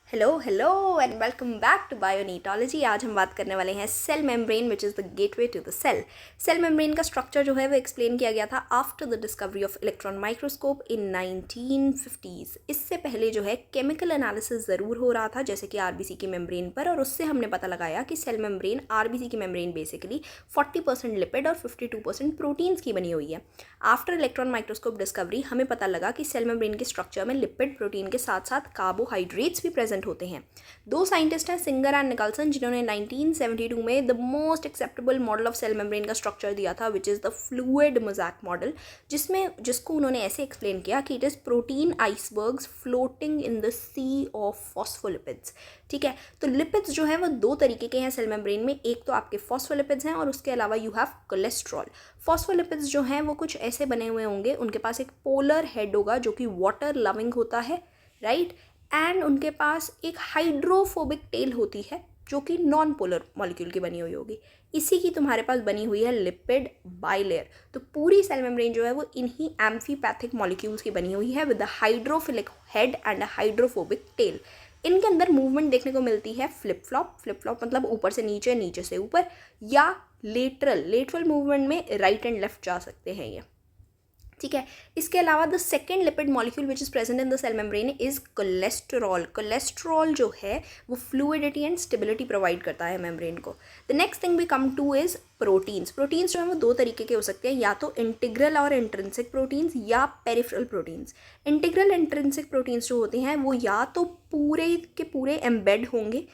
Hello hello and welcome back to बायोनीटोलॉजी। आज हम बात करने वाले हैं cell membrane which is the gateway to the cell. Cell membrane का स्ट्रक्चर जो है वो एक्सप्लेन किया गया था after the discovery of electron microscope in 1950s। इससे पहले जो है केमिकल एनालिसिस ज़रूर हो रहा था जैसे कि आरबीसी की मेम्ब्रेन पर, और उससे हमने पता लगाया कि सेल मेम्ब्रेन आरबीसी की मेम्ब्रेन बेसिकली 40% लिपिड और 52% प्रोटीन्स की बनी हुई है। आफ्टर इलेक्ट्रॉन माइक्रोस्कोप डिस्कवरी हमें पता लगा कि सेल मेम्ब्रेन के स्ट्रक्चर में लिपिड प्रोटीन के साथ साथ कार्बोहाइड्रेट्स भी प्रेजेंट होते हैं। दो साइंटिस्ट हैं, सिंगर एंड निकल्सन, जिन्होंने 1972 में the most acceptable model of cell membrane का स्ट्रक्चर दिया था which is the fluid mosaic model, जिसको उन्होंने ऐसे एक्सप्लेन किया कि it is protein icebergs floating in the sea of phospholipids. ठीक है, तो लिपिड्स जो है वो दो तरीके के हैं सेल मेम्ब्रेन में। एक तो आपके फॉस्फोलिपिड्स हैं और उसके अलावा यू हैव कोलेस्ट्रॉल। फॉस्फोलिपिड्स जो हैं वो कुछ ऐसे बने हुए होंगे, उनके पास एक पोलर हेड होगा जो कि वाटर लविंग होता है, राइट, एंड उनके पास एक हाइड्रोफोबिक टेल होती है जो कि नॉन पोलर मॉलिक्यूल की बनी हुई होगी। इसी की तुम्हारे पास बनी हुई है लिपिड बाइलेयर। तो पूरी सेल मेम्ब्रेन जो है वो इन्हीं एम्फीपैथिक मॉलिक्यूल्स की बनी हुई है with the hydrophilic head and a hydrophobic tell. इनके अंदर मूवमेंट देखने को मिलती है फ्लिप फ्लॉप मतलब ऊपर से नीचे, नीचे से ऊपर, या लेटरल मूवमेंट में राइट एंड लेफ्ट जा सकते हैं ये। ठीक है, इसके अलावा the second lipid molecule which is present in the cell membrane is cholesterol. Cholesterol जो है वो फ्लूइडिटी एंड स्टेबिलिटी प्रोवाइड करता है मेम्ब्रेन को। The next thing we come to is proteins. Proteins जो है वो दो तरीके के हो सकते हैं, या तो इंटीग्रल और इंट्रिंसिक प्रोटीन्स या peripheral proteins. Integral intrinsic proteins जो होते हैं वो या तो पूरे के पूरे एम्बेड होंगे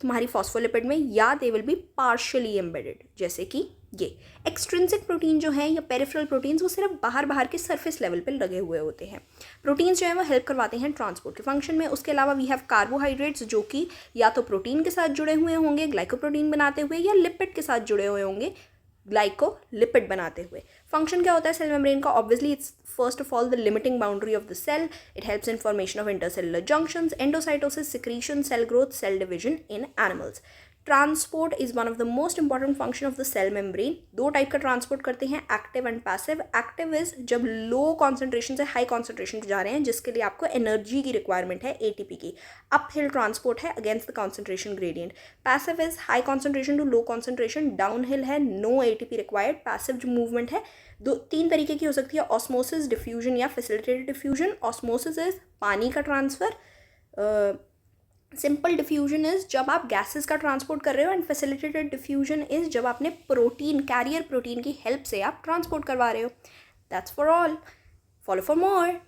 तुम्हारी फॉस्फोलिपिड में, या they will be partially embedded, जैसे कि ये। एक्सट्रिंसिक प्रोटीन जो है या पेरिफेरल प्रोटीन्स वो सिर्फ बाहर के सरफेस लेवल पर लगे हुए होते हैं। प्रोटीन्स जो है वो हेल्प करवाते हैं ट्रांसपोर्ट के फंक्शन में। उसके अलावा वी हैव कार्बोहाइड्रेट्स जो कि या तो प्रोटीन के साथ जुड़े हुए होंगे ग्लाइकोप्रोटीन बनाते हुए, या लिपिड के साथ जुड़े हुए होंगे ग्लाइकोलिपिड बनाते हुए। फंक्शन क्या होता है सेल मेम्ब्रेन का? Obviously it's first of all the limiting boundary of the cell. It helps in formation of intercellular junctions, endocytosis, secretion, cell growth, cell division in animals. Transport is one of the most important function of the cell membrane. दो type का transport करते हैं, active and passive. Active is जब low concentration से high concentration पे जा रहे हैं, जिसके लिए आपको एनर्जी की रिक्वायरमेंट है, एटीपी की। अप हिल ट्रांसपोर्ट है against the concentration gradient. Passive is high concentration to low concentration, downhill है, नो एटीपी रिक्वायर्ड। पैसिव जो मूवमेंट है तीन तरीके की हो सकती है, ऑस्मोसिस, डिफ्यूजन या फैसिलिटेटेड डिफ्यूजन। ऑस्मोसिस इज पानी का ट्रांसफर, सिंपल डिफ्यूजन इज जब आप गैसेस का ट्रांसपोर्ट कर रहे हो, एंड फैसिलिटेटेड डिफ्यूजन इज जब आपने प्रोटीन, कैरियर प्रोटीन की हेल्प से आप ट्रांसपोर्ट करवा रहे हो। That's for all. Follow for more.